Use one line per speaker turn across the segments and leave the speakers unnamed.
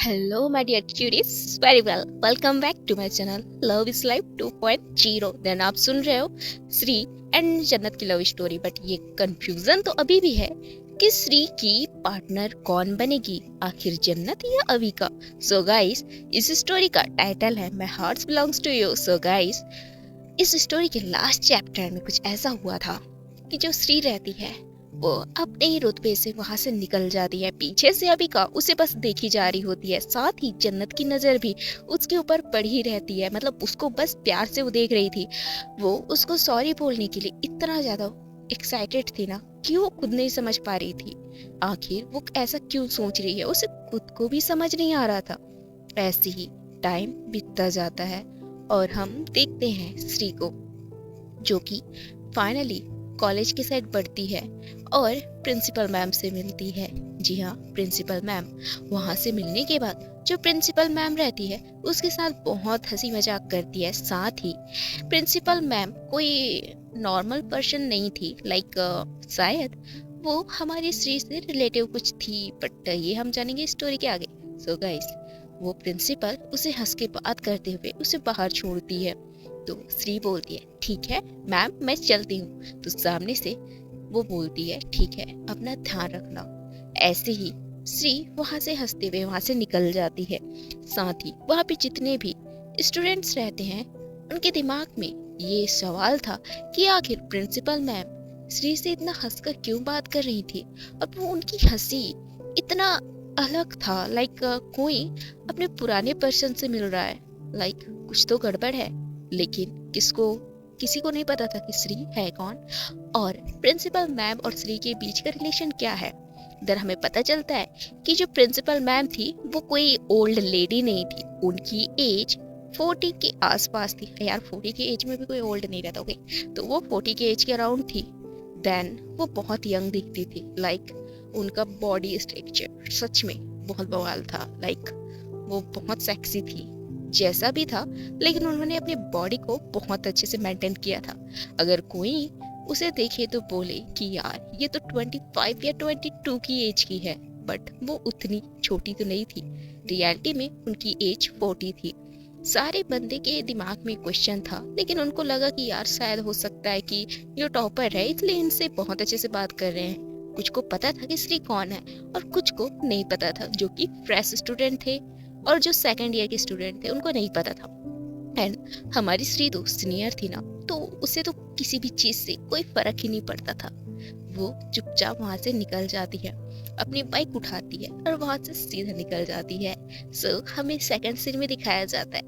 Hello, my dear cuties. Very well. Welcome back to my channel Love is Life 2.0. Then आप सुन रहे हो Shri and जन्नत की love story. But ये confusion तो अभी भी है कि श्री की पार्टनर कौन बनेगी, आखिर जन्नत या अविका। सो गाइस, इस स्टोरी का टाइटल है my heart belongs to you. So guys, इस स्टोरी के लास्ट चैप्टर में कुछ ऐसा हुआ था कि जो श्री रहती है वो अपने ही रुतबे से वहां से निकल जाती है। पीछे से अबिका उसे बस देखी जा रही होती है, साथ ही जन्नत की नजर भी उसके ऊपर पड़ी ही रहती है। मतलब उसको बस प्यार से वो देख रही थी। वो उसको सॉरी बोलने के लिए इतना ज्यादा एक्साइटेड थी ना कि वो खुद नहीं समझ पा रही थी आखिर वो ऐसा क्यों सोच रही है। उसे खुद को भी समझ नहीं आ रहा था। ऐसे ही टाइम बीतता जाता है और हम देखते हैं श्री को, जो कि फाइनली कॉलेज की साइड बढ़ती है और प्रिंसिपल मैम से मिलती है। जी हाँ, प्रिंसिपल मैम। वहाँ से मिलने के बाद जो प्रिंसिपल मैम रहती है उसके साथ बहुत हंसी मजाक करती है। साथ ही प्रिंसिपल मैम कोई नॉर्मल पर्सन नहीं थी, शायद वो हमारी श्री से रिलेटिव कुछ थी, बट ये हम जानेंगे स्टोरी के आगे। सो गाइस, वो प्रिंसिपल उसे हंस के बात करते हुए उसे बाहर छोड़ती है। तो श्री बोलती है ठीक है मैम, मैं चलती हूँ। तो सामने से वो बोलती है ठीक है, अपना ध्यान रखना। ऐसे ही श्री वहां से हंसते हुए वहां से निकल जाती है। साथ ही वहां पे जितने भी स्टूडेंट्स रहते हैं उनके दिमाग में ये सवाल था कि आखिर प्रिंसिपल मैम श्री से इतना हंसकर क्यों बात कर रही थी और वो उनकी हंसी इतना अलग था। कोई अपने पुराने पर्सन से मिल रहा है। कुछ तो गड़बड़ है, लेकिन किसी को नहीं पता था कि श्री है कौन और प्रिंसिपल मैम और श्री के बीच का रिलेशन क्या है। देन हमें पता चलता है कि जो प्रिंसिपल मैम थी वो कोई ओल्ड लेडी नहीं थी। उनकी एज 40 के आसपास थी। यार 40 के एज में भी कोई ओल्ड नहीं रहता। ओके, तो वो 40 के एज के अराउंड थी। देन वो बहुत यंग दिखती थी। उनका बॉडी स्ट्रक्चर सच में बहुत बवाल था। वो बहुत सेक्सी थी जैसा भी था, लेकिन उन्होंने अपनी बॉडी को बहुत अच्छे से मेंटेन किया था। अगर कोई उसे देखे तो बोले कि यार ये तो 25 या 22 की एज की है, बट वो उतनी छोटी तो नहीं थी। रियलिटी में उनकी एज 40 थी। सारे बंदे के दिमाग में क्वेश्चन था, लेकिन उनको लगा कि यार शायद हो सकता है कि ये टॉपर है इसलिए इनसे बहुत अच्छे से बात कर रहे हैं। कुछ को पता था कि श्री कौन है और कुछ को नहीं पता था, जो कि फ्रेश स्टूडेंट थे और जो सेकंड ईयर के स्टूडेंट थे उनको नहीं पता था। एंड हमारी श्री तो सीनियर थी ना, तो उसे तो किसी भी चीज से कोई फर्क ही नहीं पड़ता था। वो चुपचाप वहां से निकल जाती है, अपनी बाइक उठाती है और वहां से सीधा निकल जाती है। सो हमें सेकंड सीन में दिखाया जाता है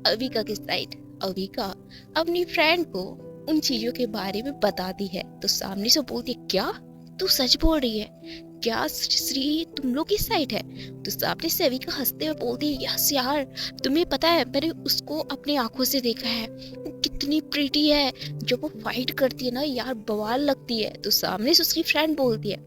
अविका की साइड। अविका अपनी फ्रेंड को उन चीजों के बारे में बताती है, तो सामने से बोलती है क्या तू सच बोल रही है क्या श्री तुम लोग की साइड है। तो सामने से अविका हंसते हुए बोलती है यस यार, तुम्हें पता है मैंने उसको अपनी आंखों से देखा है, वो कितनी प्रीटी है। जब वो फाइट करती है ना यार बवाल लगती है। तो सामने से उसकी फ्रेंड बोलती है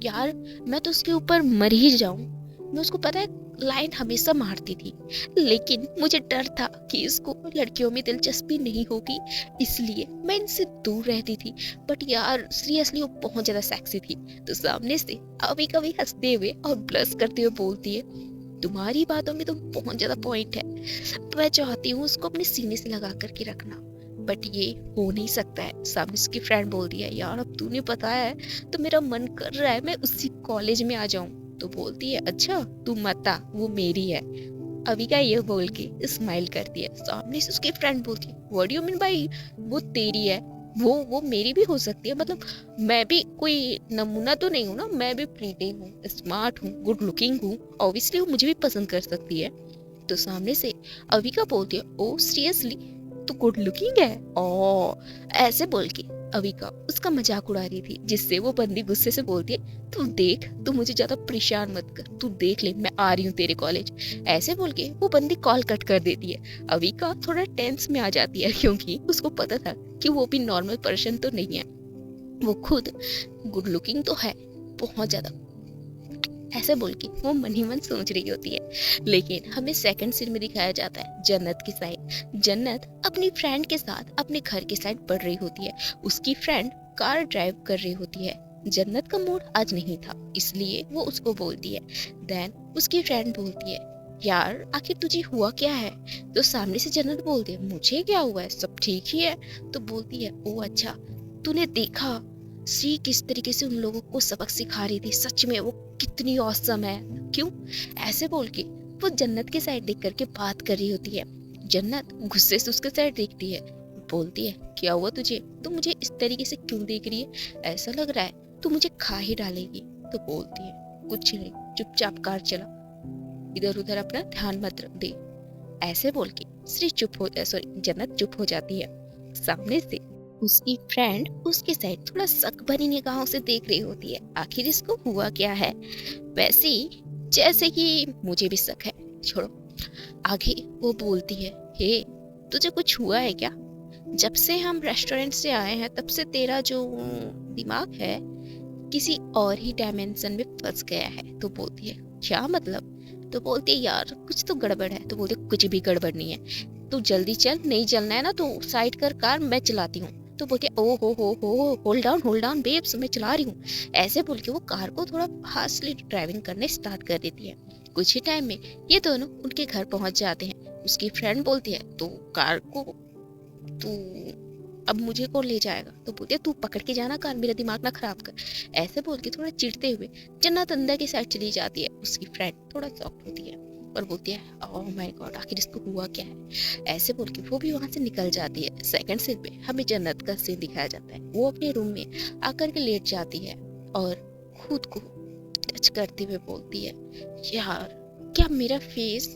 यार मैं तो उसके ऊपर मर ही जाऊं, मैं उसको पता है लाइन हमेशा मारती थी, लेकिन मुझे डर था कि इसको लड़कियों में दिलचस्पी नहीं होगी इसलिए मैं इनसे दूर रहती थी। बट यार सीरियसली वो बहुत ज्यादा सेक्सी थी। तो सामने से अभी कभी हंसते हुए और ब्लश करते हुए बोलती है तुम्हारी बातों में तो बहुत ज्यादा पॉइंट है, मैं चाहती हूँ उसको अपने सीने से लगा करके रखना, बट ये हो नहीं सकता है। सामने उसकी फ्रेंड बोलती है यार अब तूने बताया है तो मेरा मन कर रहा है मैं उसी कॉलेज में आ जाऊं। तो बोलती है अच्छा तू मत आ, वो मेरी है। अविका ये बोल के स्माइल करती है। सामने से उसकी फ्रेंड बोलती है what do you mean by वो तेरी है, वो मेरी भी हो सकती है, मतलब मैं भी कोई नमूना तो नहीं हूँ ना, मैं भी प्रीटी हूँ, स्मार्ट हूँ, गुड लुकिंग हूँ, ऑब्वियसली वो मुझे भी पसंद कर सकती है। तो सामने से अविका बोलती है ओ सीरियसली तू गुड लुकिंग है। ओ ऐसे बोल के अविका उसका मजाक उड़ा रही थी, जिससे वो बंदी गुस्से से बोलती है तू देख, तू मुझे ज्यादा परेशान मत कर, तू देख ले मैं आ रही हूँ तेरे कॉलेज। ऐसे बोल के वो बंदी कॉल कट कर देती है। अविका थोड़ा टेंस में आ जाती है, क्योंकि उसको पता था कि वो भी नॉर्मल पर्सन तो नहीं है, वो खुद गुड लुकिंग तो है बहुत ज्यादा। ऐसे बोल के वो मन ही मन सोच रही होती है। लेकिन हमें सेकंड सीन में दिखाया जाता है जन्नत की साइड। जन्नत अपनी फ्रेंड के साथ अपने घर की साइड बढ़ रही होती है। उसकी फ्रेंड कार ड्राइव कर रही होती है। जन्नत का मूड आज नहीं था, इसलिए वो उसको बोलती है। देन उसकी फ्रेंड बोलती है यार आखिर तुझे हुआ क्या है? तो सामने से जन्नत बोलती है मुझे क्या हुआ है, सब ठीक ही है। तो बोलती है ओ अच्छा, तूने देखा श्री किस तरीके से उन लोगों को सबक सिखा रही थी, सच में वो कितनी औसम है। क्यों? ऐसे बोल के वो जन्नत के साइड देख करके बात कर रही होती है। जन्नत गुस्से से उसके साइड देखती है, बोलती है क्या हुआ तुझे, तू मुझे इस तरीके से क्यों देख रही है, ऐसा लग रहा है तू मुझे खा ही डालेगी। तो बोलती है कुछ नहीं, चुपचाप कार चला, इधर उधर अपना ध्यान मत दे। ऐसे बोल के श्री चुप हो सॉरी जन्नत चुप हो जाती है। सामने से उसकी फ्रेंड उसके साइड थोड़ा शक भरी निगाहों से देख रही होती है, आखिर इसको हुआ क्या है। वैसे ही जैसे कि मुझे भी शक है, छोड़ो। आगे वो बोलती है हे तुझे कुछ हुआ है क्या? जब से हम रेस्टोरेंट से आए हैं तब से तेरा जो दिमाग है किसी और ही डायमेंशन में फंस गया है। तो बोलती है क्या मतलब? तो बोलती है यार कुछ तो गड़बड़ है। तो बोलती है कुछ भी गड़बड़ नहीं है, तू जल्दी चल, नहीं चलना है ना तो साइड कर कार, मैं चलाती हूँ। तो बोलती है ओ हो होल्ड डाउन बेब्स, मैं चला रही हूँ। ऐसे बोल के वो कार को थोड़ा फास्टली ड्राइविंग करने स्टार्ट कर देती है। कुछ ही टाइम में ये दोनों उनके घर पहुंच जाते हैं। उसकी फ्रेंड बोलती है तो कार को तू अब मुझे कौन ले जाएगा? तो बोलती है तू पकड़ के जाना कार, मेरा दिमाग ना खराब कर। ऐसे बोल के थोड़ा चिढ़ते हुए जन्नत अंदर की साइड चली जाती है। उसकी फ्रेंड थोड़ा शॉक्ड होती है और बोलती है ओह माय गॉड, आखिर इसको हुआ क्या है। ऐसे बोल के वो भी वहां से निकल जाती है। सेकंड सीन पे हमें जन्नत का सीन दिखाया जाता है। वो अपने रूम में आकर के लेट जाती है और खुद को टच करते हुए बोलती है यार क्या मेरा फेस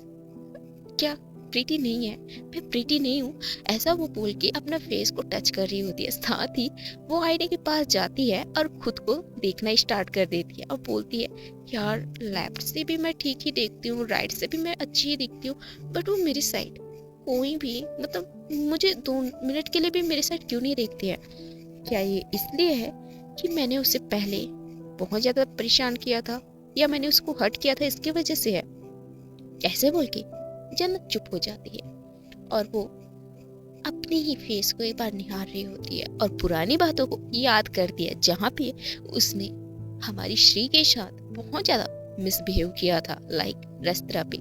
क्या प्रीटी नहीं है, मैं प्रीटी नहीं हूँ। ऐसा वो बोल के अपना फेस को टच कर रही होती है। साथ ही वो आईने के पास जाती है और खुद को देखना स्टार्ट कर देती है और बोलती है यार लेफ्ट से भी मैं ठीक ही देखती हूँ, राइट से भी मैं अच्छी ही दिखती हूँ, बट वो मेरी साइड कोई भी मतलब मुझे 2 मिनट के लिए भी मेरे साइड क्यों नहीं देखती है? क्या ये इसलिए है कि मैंने उसे पहले बहुत ज्यादा परेशान किया था, या मैंने उसको हर्ट किया था, इसकी वजह से है? ऐसे बोल के जन्नत चुप हो जाती है और वो अपने ही फेस को एक बार निहार रही होती है और पुरानी बातों को याद करती है, जहाँ पे उसने हमारी श्री के साथ बहुत ज्यादा मिसबिहेव किया था, लाइक रेस्तरा पे,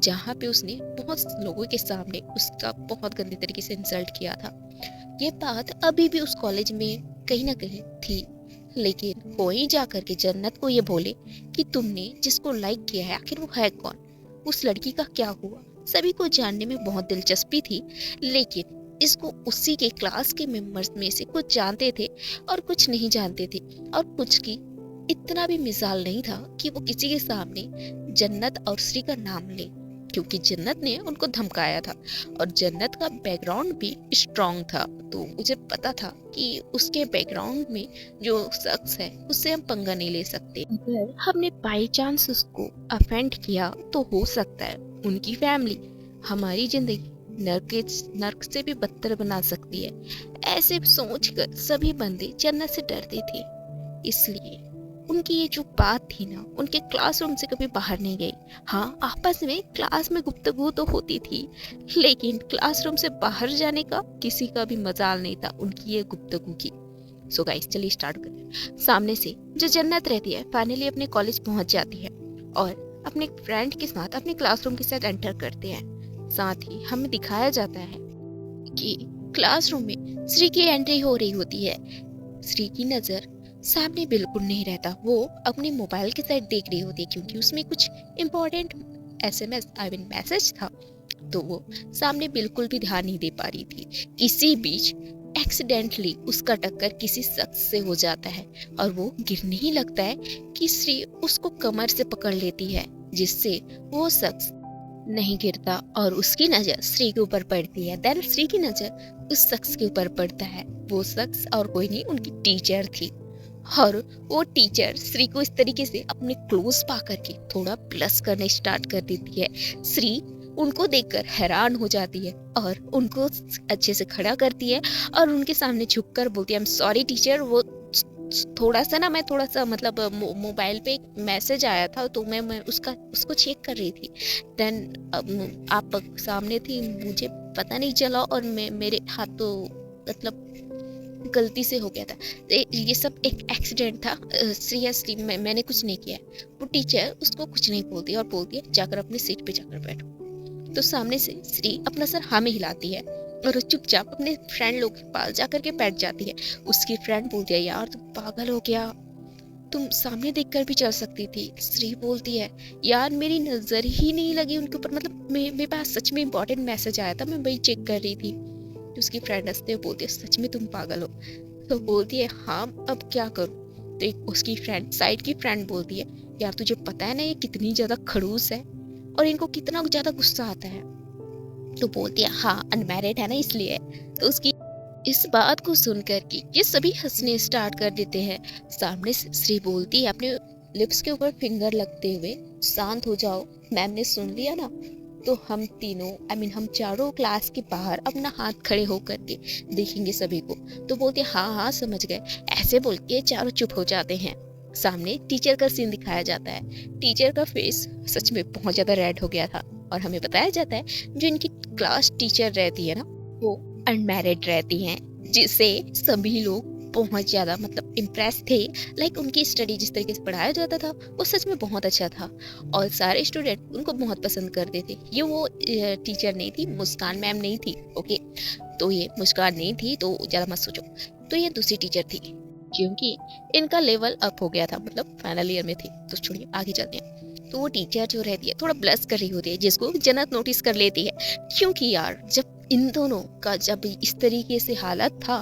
जहाँ पे उसने बहुत लोगों के सामने उसका बहुत गंदे तरीके से इंसल्ट किया था। ये बात अभी भी उस कॉलेज में कहीं ना कहीं थी, लेकिन कोई जाकर के जन्नत को ये बोले कि तुमने जिसको लाइक किया है आखिर वो है कौन, उस लड़की का क्या हुआ। सभी को जानने में बहुत दिलचस्पी थी, लेकिन इसको उसी के क्लास के मेंबर्स में से कुछ जानते थे और कुछ नहीं जानते थे, और कुछ की इतना भी मिसाल नहीं था कि वो किसी के सामने जन्नत और श्री का नाम ले, क्योंकि जन्नत ने उनको धमकाया था और जन्नत का बैकग्राउंड भी स्ट्रॉन्ग था। तो मुझे पता था कि उसके बैकग्राउंड में जो शख्स है उससे हम पंगा नहीं ले सकते। अगर हमने बाई चांस उसको अफेंड किया तो हो सकता है उनकी फैमिली हमारी जिंदगी नर्क से भी बदतर बना सकती है। ऐसे सोचकर सभी बंदे जन्नत से डरते थे, इसलिए उनकी ये जो बात थी ना, उनके क्लासरूम से कभी बाहर नहीं गई। हाँ, आपस में क्लास में गुफ्तगू तो होती थी, लेकिन क्लासरूम से बाहर जाने का किसी का भी मजाल नहीं था उनकी ये गुफ्तगू की। सो गाइस चलिए स्टार्ट करें। सामने से जो जन्नत रहती है फाइनली अपने कॉलेज पहुंच जाती है और अपने फ्रेंड के साथ अपने क्लासरूम के साथ एंटर करते हैं। साथ ही हमें दिखाया जाता है कि क्लासरूम में श्री की एंट्री हो रही होती है। श्री की नजर सामने बिल्कुल नहीं रहता, वो अपने मोबाइल की साइड देख रही होती है, क्योंकि उसमें कुछ important SMS I mean message था, तो वो सामने बिल्कुल भी ध्यान नहीं दे पा रही थी। इसी बीच एक्सीडेंटली उसका टक्कर किसी शख्स से हो जाता है और वो गिरने ही लगता है कि श्री उसको कमर से पकड़ लेती है, जिससे वो शख्स नहीं गिरता और उसकी नजर श्री के ऊपर पड़ती है। देन श्री की नजर उस शख्स के ऊपर पड़ता है। वो शख्स और कोई नहीं, उनकी टीचर थी, और वो टीचर श्री को इस तरीके से अपने क्लोज पा करके थोड़ा प्लस करने स्टार्ट कर देती है। श्री उनको देखकर हैरान हो जाती है और उनको अच्छे से खड़ा करती है और उनके सामने झुककर बोलती है आई एम सॉरी टीचर, वो थोड़ा सा मतलब मोबाइल पे एक मैसेज आया था तो मैं उसको चेक कर रही थी। देन आप सामने थी, मुझे पता नहीं चला और मेरे हाथ तो मतलब गलती से हो गया था। ये सब एक एक्सीडेंट था, सीरियसली मैंने कुछ नहीं किया है। वो टीचर उसको कुछ नहीं बोलती और बोलती है जाकर अपनी सीट पे जाकर बैठो। तो सामने से श्री अपना सर हाँ में हिलाती है और वो चुपचाप अपने फ्रेंड लोग के पास जाकर के बैठ जाती है। उसकी फ्रेंड बोलती है यार तुम पागल हो गया, तुम सामने देखकर भी चल सकती थी। श्री बोलती है यार मेरी नजर ही नहीं लगी उनके ऊपर, मतलब मेरे पास सच में इंपॉर्टेंट मैसेज आया था, मैं वही चेक कर रही थी। तो उसकी फ्रेंड हंसते हुए बोलती है सच में तुम पागल हो। तो बोलती है हाँ अब क्या करूँ। तो एक उसकी फ्रेंड साइड की फ्रेंड बोलती है यार तुझे पता है ना ये कितनी ज्यादा खड़ूस है और इनको कितना ज्यादा गुस्सा आता है। तो बोलती है हाँ अनमैरिड है ना इसलिए। तो उसकी इस बात को सुनकर के ये सभी हंसने स्टार्ट कर देते हैं। सामने से श्री बोलती है अपने लिप्स के ऊपर फिंगर लगते हुए शांत हो जाओ, मैम ने सुन लिया ना तो हम तीनों हम चारों क्लास के बाहर अपना हाथ खड़े होकर के देखेंगे सभी को। तो बोलते हाँ हाँ समझ गए। ऐसे बोल के चारों चुप हो जाते हैं। सामने टीचर का सीन दिखाया जाता है। टीचर का फेस सच में बहुत ज्यादा रेड हो गया था और हमें बताया जाता है जो इनकी क्लास टीचर रहती है ना वो अनमैरिड रहती हैं, जिससे सभी लोग बहुत ज्यादा इम्प्रेस थे। उनकी स्टडी जिस तरीके से पढ़ाया जाता था वो सच में बहुत अच्छा था और सारे स्टूडेंट उनको बहुत पसंद करते थे। ये वो टीचर नहीं थी, मुस्कान मैम नहीं थी। ओके, तो ये मुस्कान नहीं थी तो ज्यादा मत सोचो। तो ये दूसरी टीचर थी क्योंकि इनका लेवल अप हो गया था, फाइनल ईयर में थी। तो छोड़िए आगे चलते हैं। तो वो टीचर जो रहती है थोड़ा ब्लश कर रही होती है, जिसको जन्नत नोटिस कर लेती है क्योंकि यार जब इन दोनों का जब इस तरीके से हालत था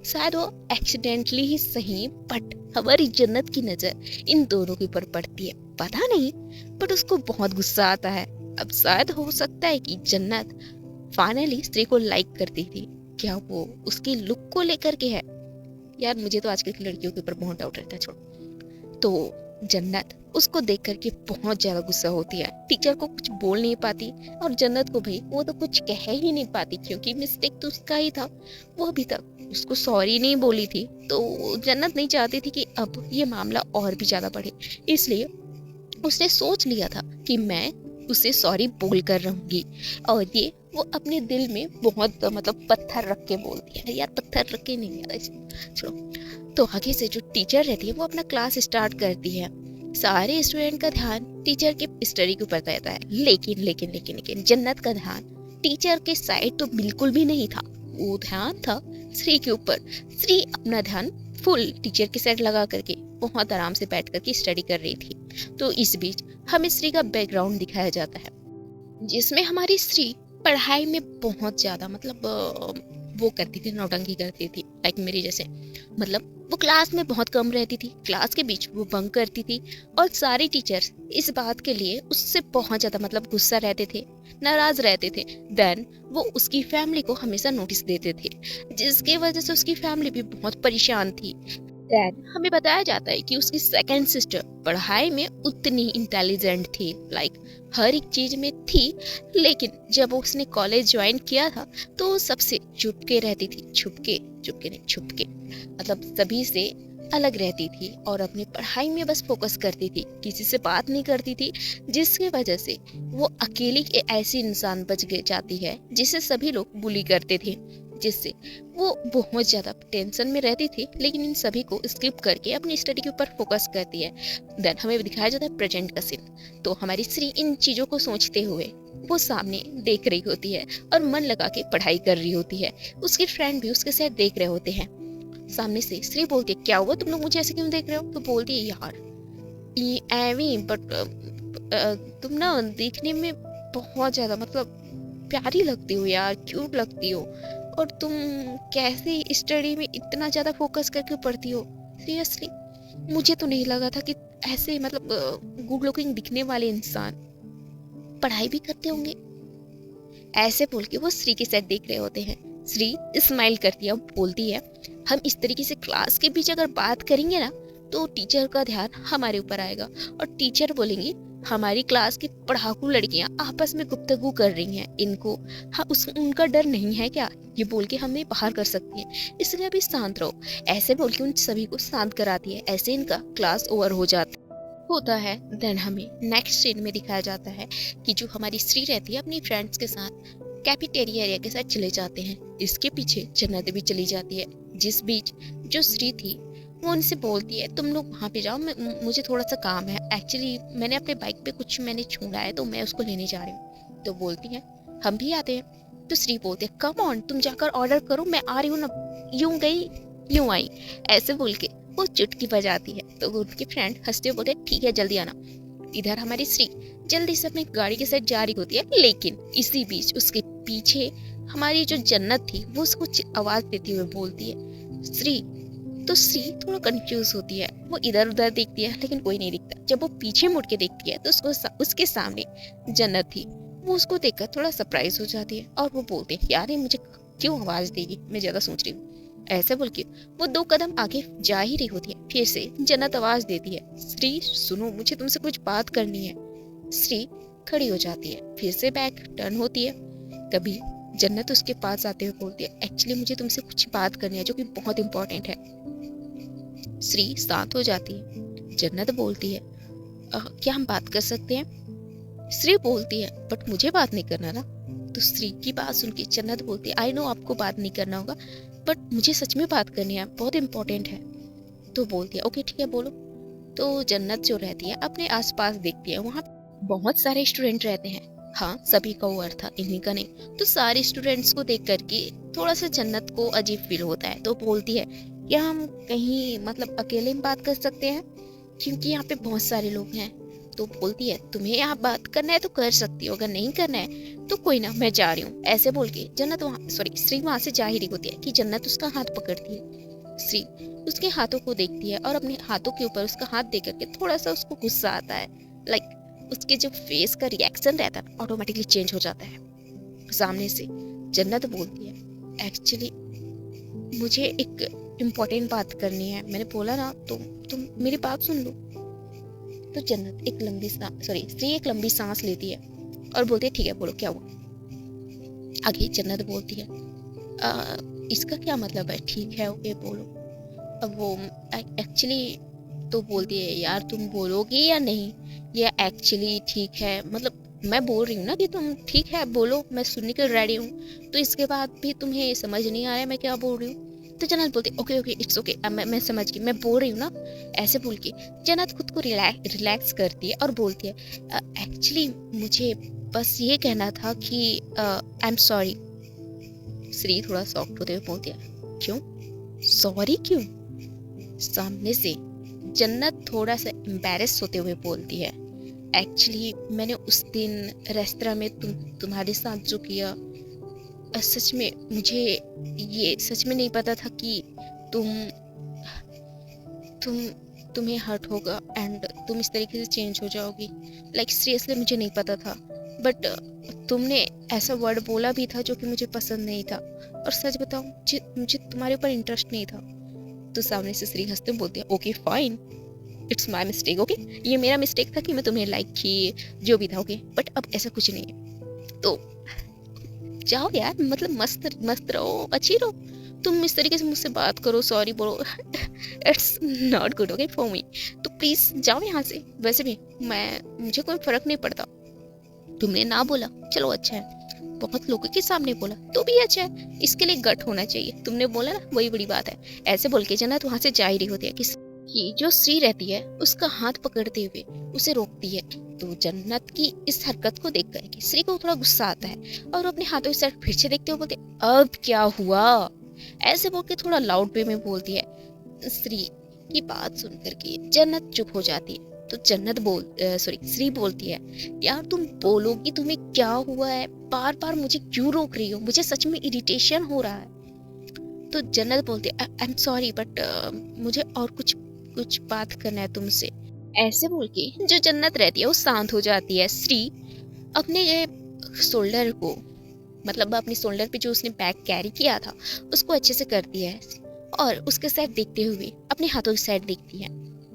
शायद वो एक्सीडेंटली ही सही बट हमारी जन्नत की नजर इन दोनों के ऊपर पड़ती है, पता नहीं बट उसको बहुत गुस्सा आता है। अब शायद हो सकता है कि जन्नत फाइनली स्त्री को लाइक करती थी, क्या वो उसकी लुक को लेकर के है। यार मुझे तो आजकल की लड़कियों के ऊपर बहुत डाउट रहता है, छोड़ो। तो जन्नत उसको देख करके बहुत ज्यादा गुस्सा होती है, टीचर को कुछ बोल नहीं पाती और जन्नत को भाई वो तो कुछ कह ही नहीं पाती क्योंकि मिस्टेक तो उसका ही था। वो अभी तक उसको सॉरी नहीं बोली थी। तो जन्नत नहीं चाहती थी कि अब ये मामला और भी ज्यादा बढ़े, इसलिए उसने सोच लिया था कि मैं उसे सॉरी बोल कर रहूंगी। और ये वो अपने दिल में बहुत पत्थर रख के बोलती है। यार पत्थर रख के नहीं यार, छोड़ो। तो आगे से जो टीचर रहती है वो अपना क्लास स्टार्ट करती है। सारे स्टूडेंट का ध्यान टीचर के स्टडी के ऊपर रहता है, लेकिन लेकिन लेकिन लेकिन जन्नत का ध्यान टीचर के साइड तो बिल्कुल भी नहीं था। वो ध्यान था श्री के ऊपर। श्री अपना ध्यान फुल टीचर के साइड लगा करके बहुत आराम से बैठ करके स्टडी कर रही थी। तो इस बीच हमें श्री का बैकग्राउंड दिखाया जाता है, जिसमें हमारी श्री पढ़ाई में बहुत ज्यादा वो करती थी, नौटंकी करती थी। मेरी जैसे वो क्लास में बहुत कम रहती थी, क्लास के बीच वो बंक करती थी और सारे टीचर्स इस बात के लिए उससे बहुत ज्यादा गुस्सा रहते थे, नाराज रहते थे। देन वो उसकी फैमिली को हमेशा नोटिस देते थे, जिसकी वजह से उसकी फैमिली भी बहुत परेशान थी। देन हमें बताया जाता है कि उसकी सेकंड सिस्टर पढ़ाई में उतनी इंटेलिजेंट थी, हर एक चीज में थी, लेकिन जब उसने कॉलेज ज्वाइन किया था तो सबसे चुपके रहती थी, चुपके नहीं छुपके, सभी से अलग रहती थी और अपनी पढ़ाई में बस फोकस करती थी, किसी से बात नहीं करती थी, जिसकी वजह से वो अकेली ऐसी इंसान बच जाती है जिसे सभी लोग बुली करते थे, जिससे वो बहुत ज्यादा टेंशन में रहती थी। लेकिन इन सभी को स्किप करके अपनी स्टडी के ऊपर फोकस करती है। देन हमें दिखाया जाता है प्रेजेंट का सीन। तो हमारी श्री इन चीजों को सोचते हुए वो सामने देख रही होती है और मन लगा के पढ़ाई कर रही होती है। उसके फ्रेंड भी उसके साथ देख रहे होते हैं। सामने से श्री बोलती है क्या हुआ, तुम लोग मुझे ऐसे क्यों देख रहे हो। तो बोलती है यार एवी बट तुम ना देखने में बहुत ज्यादा प्यारी लगती हो यार, क्यूट लगती हो, और तुम कैसे स्टडी में इतना ज्यादा फोकस करके पढ़ती हो। सीरियसली मुझे तो नहीं लगा था कि ऐसे गुड लुकिंग दिखने वाले इंसान पढ़ाई भी करते होंगे। ऐसे बोल के वो श्री के साथ देख रहे होते हैं। श्री स्माइल करती है, बोलती है हम इस तरीके से क्लास के बीच अगर बात करेंगे ना तो टीचर का ध्यान हमारे ऊपर आएगा और टीचर बोलेंगे हमारी क्लास की पढ़ाकू लड़कियां आपस में गुफ्तगू कर रही हैं, इनको उनका डर नहीं है क्या, ये बोल के हमें बाहर कर सकती है, इसलिए अभी शांत रहो। ऐसे बोल के उन सभी को शांत कराती है। ऐसे इनका क्लास ओवर होता है। देन हमें नेक्स्ट सीन में दिखाया जाता है कि जो हमारी श्री रहती है अपनी फ्रेंड्स के साथ कैफेटेरिया एरिया के साथ चले जाते हैं। इसके पीछे जन्नत भी चली जाती है। जिस बीच जो श्री थी वो उनसे बोलती है तुम लोग वहाँ पे जाओ, मुझे थोड़ा सा काम है, एक्चुअली मैंने अपने बाइक पे कुछ मैंने छोड़ा है तो मैं उसको लेने जा रही हूँ। तो बोलती है हम भी आते हैं। तो श्री बोलते हैं कम ऑन तुम जाकर ऑर्डर करो, मैं आ रही हूँ ना, यूं गई यूं आई, ऐसे बोल के वो चुटकी बजाती है। तो उनके फ्रेंड हंसते हुए बोलते ठीक है जल्दी आना। इधर हमारी श्री जल्दी से अपनी गाड़ी के साथ जा रही होती है, लेकिन इसी बीच उसके पीछे हमारी जो जन्नत थी वो उसको आवाज देती हुए बोलती है श्री। तो श्री थोड़ा कंफ्यूज होती है, वो इधर उधर देखती है लेकिन कोई नहीं दिखता। जब वो पीछे मुड़ के देखती है तो उसके सामने जन्नत थी। वो उसको देखकर थोड़ा सरप्राइज हो जाती है और वो बोलते हैं यार ये मुझे क्यों आवाज देगी, मैं ज्यादा सोच रही हूँ। ऐसे बोल के वो 2 कदम आगे जा ही रही होती है, फिर से जन्नत आवाज देती है श्री सुनो मुझे तुमसे कुछ बात करनी है। श्री खड़ी हो जाती है, फिर से बैक टर्न होती है। तभी जन्नत उसके पास आते हुए बोलती है एक्चुअली मुझे तुमसे कुछ बात करनी है जो कि बहुत इंपॉर्टेंट है। श्री शांत हो जाती है। जन्नत बोलती है क्या हम बात कर सकते हैं? श्री बोलती है बट मुझे बात नहीं करना ना। तो श्री की बात सुन के जन्नत बोलती है आई नो आपको बात नहीं करना होगा बट मुझे सच में बात करनी है, बहुत इंपॉर्टेंट है। तो बोलती है ओके ठीक है बोलो। तो जन्नत जो रहती है अपने आसपास देखती है, वहाँ बहुत सारे स्टूडेंट रहते हैं। हाँ सभी का वो अर्थ था, इन्हीं का नहीं। तो सारे स्टूडेंट्स को देख करके थोड़ा सा जन्नत को अजीब फील होता है। तो बोलती है क्या हम कहीं मतलब अकेले में बात कर सकते हैं, क्योंकि यहाँ पे बहुत सारे लोग हैं। तो बोलती है तुम्हें यहाँ बात करना है तो कर सकती हो, अगर नहीं करना है तो कोई ना मैं जा रही हूँ। ऐसे बोल के जन्नत श्री वहाँ से जा ही रही होती है कि जन्नत उसका हाथ पकड़ती है। श्री उसके हाथों को देखती है और अपने हाथों के ऊपर उसका हाथ दे करके थोड़ा सा उसको गुस्सा आता है। लाइक उसके जो फेस का रिएक्शन रहता है ऑटोमेटिकली चेंज हो जाता है। सामने से जन्नत बोलती है एक्चुअली मुझे एक इम्पोर्टेंट बात करनी है, मैंने बोला ना तो तुम मेरी बात सुन लो। तो जन्नत श्री एक लंबी सांस लेती है और बोलती है ठीक है बोलो क्या हुआ। आगे जन्नत बोलती है इसका क्या मतलब है, ठीक है ओके बोलो। अब वो एक्चुअली तो बोलती है यार तुम बोलोगी या नहीं, ये एक्चुअली ठीक है, मतलब मैं बोल रही हूँ ना कि तुम ठीक है बोलो, मैं सुनने के रेडी हूँ, तो इसके बाद भी तुम्हें समझ नहीं आ रहा है मैं क्या बोल रही हूँ। तो जन्नत बोलती ओके ओके इट्स ओके, मैं समझ गई, मैं बोल रही हूँ ना। ऐसे बोल के जन्नत खुद को रिलैक्स करती है और बोलती है एक्चुअली मुझे बस ये कहना था कि आई एम सॉरी। श्री थोड़ा सॉफ्ट होते हुए बोलती है क्यों सॉरी क्यों। सामने से जन्नत थोड़ा सा एम्बैरेस होते हुए बोलती है एक्चुअली मैंने उस दिन रेस्तरा में तुम्हारे साथ जो किया, सच में मुझे ये सच में नहीं पता था कि तुम्हें हर्ट होगा एंड तुम इस तरीके से चेंज हो जाओगी। लाइक सीरियसली मुझे नहीं पता था, बट तुमने ऐसा वर्ड बोला भी था जो कि मुझे पसंद नहीं था, और सच बताऊं मुझे तुम्हारे ऊपर इंटरेस्ट नहीं था। तो सामने से श्री हंसते बोलती है okay fine it's my mistake, okay ये मेरा मिस्टेक था कि मैं तुम्हें लाइक की, जो भी था ओके, बट अब ऐसा कुछ नहीं है। तो जाओ यार, मतलब मस्त रहो, अच्छी रहो, तुम इस तरीके से मुझसे बात करो, सॉरी बोलो, it's not good okay for me. तो प्लीज जाओ यहाँ से। वैसे भी मुझे कोई फर्क नहीं पड़ता, तुमने ना बोला चलो अच्छा है, बहुत लोगों के सामने बोला तो भी अच्छा है, इसके लिए गट होना चाहिए, तुमने बोला ना वही बड़ी बात है। ऐसे बोल के जन्नत वहां से जा ही रही होती है कि जो श्री रहती है उसका हाथ पकड़ते हुए उसे रोकती है। तो जन्नत की इस हरकत को देख कर श्री को थोड़ा गुस्सा आता है और अपने हाथों की साइड फिर से देखते हुए बोलते अब क्या हुआ, ऐसे बोल के थोड़ा लाउड वे में बोलती है। श्री की बात सुन करके जन्नत चुप हो जाती है। तो जन्नत श्री बोलती है यार तुम बोलोगी तुम्हें क्या हुआ है, बार बार मुझे क्यों रोक रही हो, मुझे सच में इरिटेशन हो रहा है। तो जन्नत बोलती है आई एम सॉरी बट मुझे और कुछ बात करना है तुमसे। ऐसे बोल के जो जन्नत रहती है वो शांत हो जाती है। श्री अपने शोल्डर को, मतलब अपने शोल्डर पे जो उसने बैग कैरी किया था उसको अच्छे से करती है और उसके साइड देखते हुए अपने हाथों की साइड देखती है।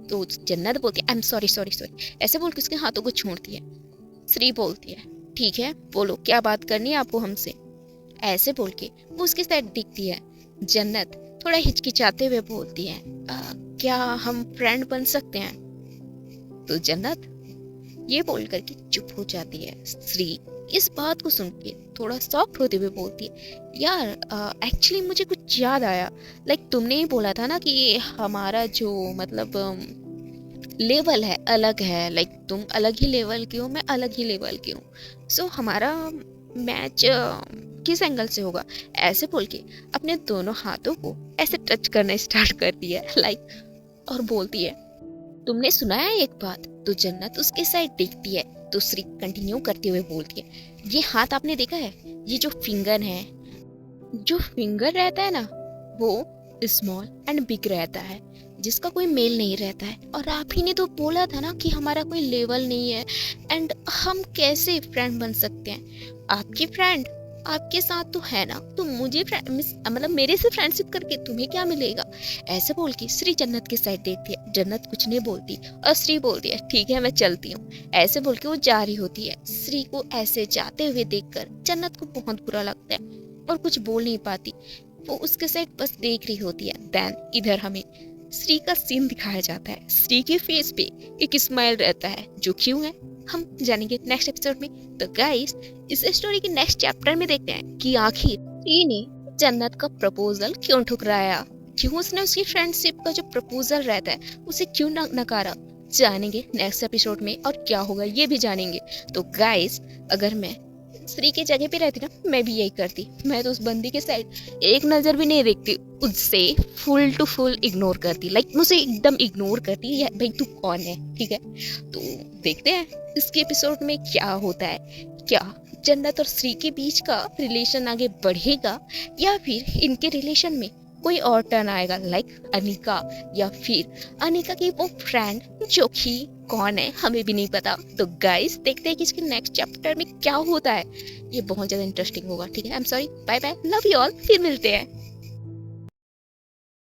तो जन्नत बोलती है I am sorry sorry sorry, ऐसे बोल के उसके हाथों को छोड़ती है। श्री बोलती है ठीक है बोलो क्या बात करनी है आपको हमसे। ऐसे बोल के वो उसके साइड दिखती है। जन्नत थोड़ा हिचकिचाते हुए बोलती है क्या हम फ्रेंड बन सकते हैं। तो जन्नत ये बोल करके चुप हो जाती है। श्री इस बात को सुन के थोड़ा शॉक्ड होते हुए बोलती है, यार एक्चुअली मुझे कुछ याद आया। लाइक तुमने ही बोला था ना कि हमारा जो मतलब लेवल है अलग है, लाइक तुम अलग ही लेवल की हो, मैं अलग ही लेवल की हूँ। सो हमारा मैच किस एंगल से होगा? ऐसे बोल के अपने दोनों हाथों को ऐसे टच करना स्टार्ट कर दिया लाइक, और बोलती है, तुमने सुना है एक बात? तो जन्नत उसके साइड देखती है। तो श्री कंटिन्यू करते हुए बोलती है, ये हाथ आपने देखा है? ये जो फिंगर है, जो फिंगर रहता है ना, वो स्मॉल एंड बिग रहता है, जिसका कोई मेल नहीं रहता है। और आप ही ने तो बोला था ना कि हमारा कोई लेवल नहीं है, एंड हम कैसे फ्रेंड बन सकते हैं? आपकी फ्रेंड आपके साथ तो है ना, तो मुझे मतलब मेरे से फ्रेंडशिप करके तुम्हें क्या मिलेगा? ऐसे बोल के श्री जन्नत की साइड देखती है। जन्नत कुछ नहीं बोलती और श्री बोलती है, ठीक है मैं चलती हूँ। ऐसे बोल के वो जा रही होती है। श्री को ऐसे जाते हुए देखकर जन्नत को बहुत बुरा लगता है और कुछ बोल नहीं पाती। वो उसके साइड बस देख रही होती है। देन इधर हमें श्री का सीन दिखाया जाता है। श्री के फेस पे एक स्माइल रहता है, जो क्यों है हम जानेंगे नेक्स्ट एपिसोड में। तो गाइस, इस स्टोरी के नेक्स्ट चैप्टर में देखते हैं कि आखिर श्री ने जन्नत का प्रपोजल क्यों ठुकराया, क्यों उसने उसकी फ्रेंडशिप का जो प्रपोजल रहता है उसे क्यों नकारा। जानेंगे नेक्स्ट एपिसोड में, और क्या होगा ये भी जानेंगे। तो गाइस, अगर मैं श्री की जगह पे रहती ना, मैं भी यही करती। मैं तो उस बंदी के साइड एक नजर भी नहीं देखती, उससे फुल टू फुल इग्नोर करती। लाइक मुझे एकदम इग्नोर करती है, भाई तू कौन है, ठीक है। तो देखते हैं इसके एपिसोड में क्या होता है। क्या जन्नत और श्री के बीच का रिलेशन आगे बढ़ेगा, या फिर इनके रिलेशन में कोई और टर्न आएगा, लाइक अनिका, या फिर अनिका की वो फ्रेंड जो कि कौन है हमें भी नहीं पता। तो गाइस, देखते हैं कि इसके नेक्स्ट चैप्टर में क्या होता है। ये बहुत ज्यादा इंटरेस्टिंग होगा, ठीक है। I am sorry, bye bye, love you all, फिर मिलते हैं।